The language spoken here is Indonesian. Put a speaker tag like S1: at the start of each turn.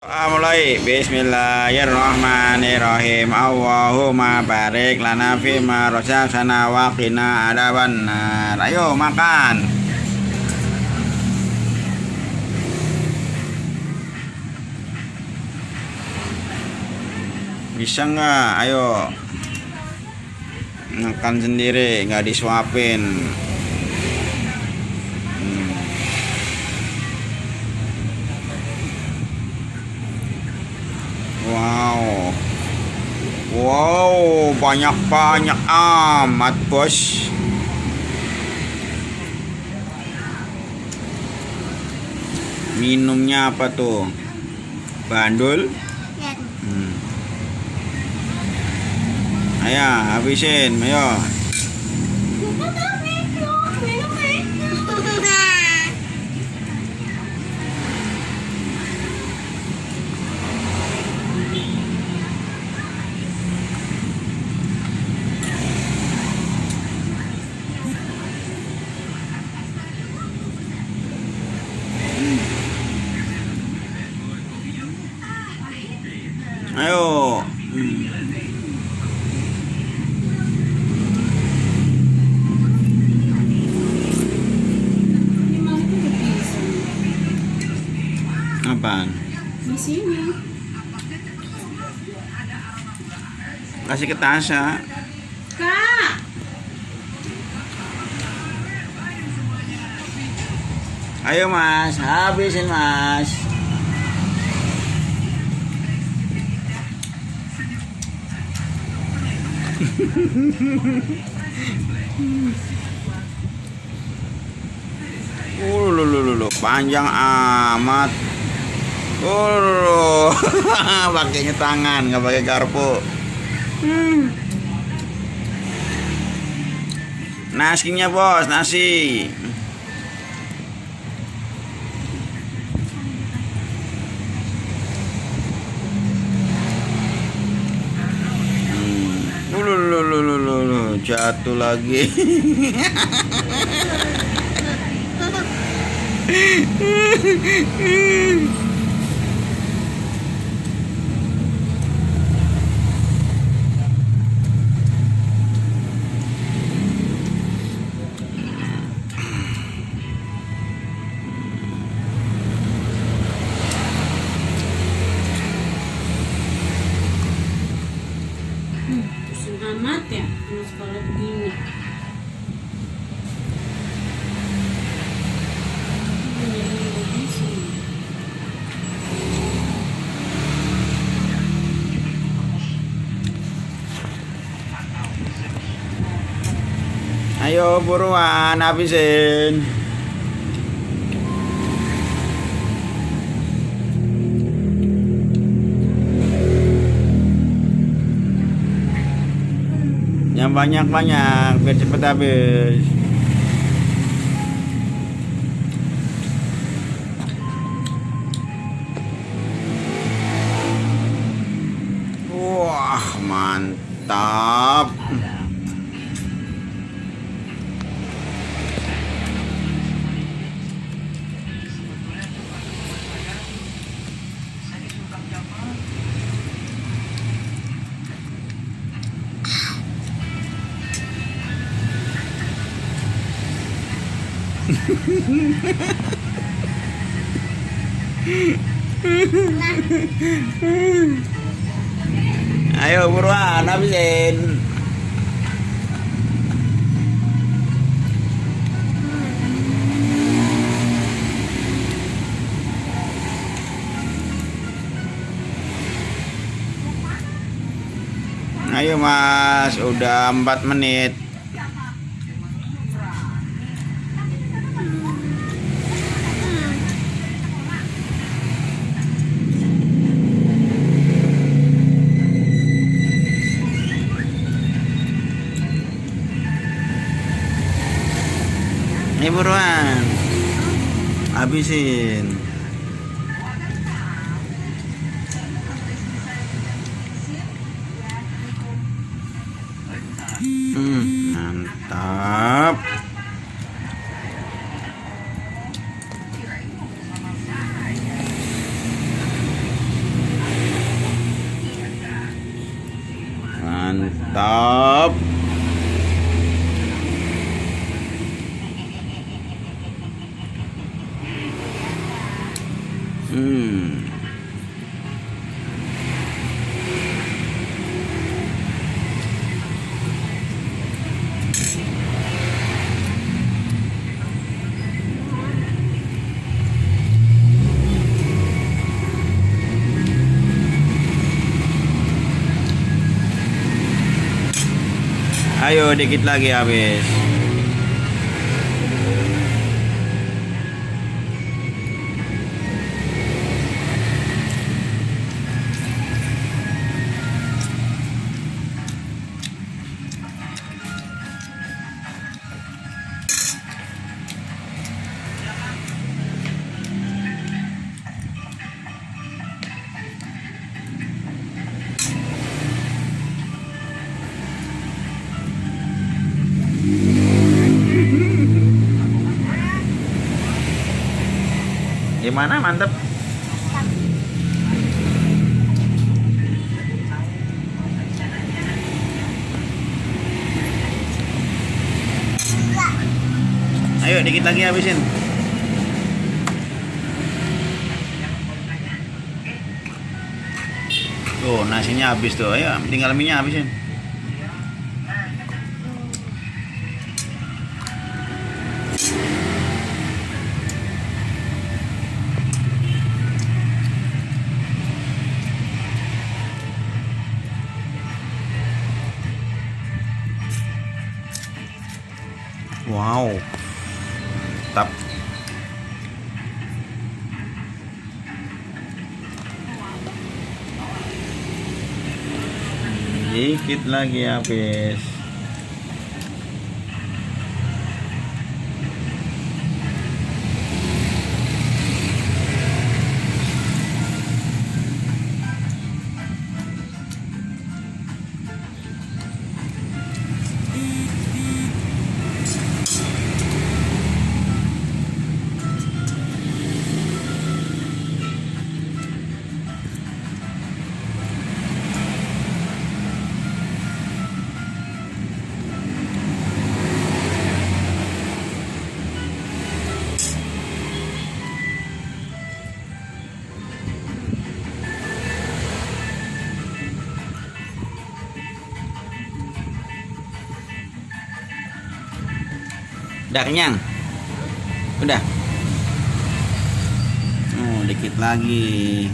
S1: Mulai. Bismillahirrahmanirrahim. Allahumma barik lana fima razaqtana wa qina adzabannar. Ayo makan. Bisa nggak? Ayo makan sendiri, nggak disuapin. Wow, wow, banyak-banyak amat, bos. Minumnya apa tuh? Bandul? Ayo, habisin, ayo. Ayo. Apaan?
S2: Di sini.
S1: Kasih ke Tasya.
S2: Kak.
S1: Ayo Mas, habisin Mas. Panjang amat. Pakainya tangan, nggak pakai garpu. Nasinya bos, nasi. Jatuh lagi.
S2: Pusing amat ya kalau sekolah begini.
S1: Ayo buruan habisin. Yang banyak-banyak biar cepet habis. Wah, mantap. Ayo buruan habisin. Ayo Mas, udah 4 menit. Ayo buruan habisin. Mantap. Mantap. Ayo dikit lagi habis. Gimana, mantep? Ayo dikit lagi habisin. Tuh nasinya habis tuh. Ayo tinggal minyak habisin. Wow, tap. Dikit lagi habis. Udah kenyang? Udah? Oh, dikit lagi.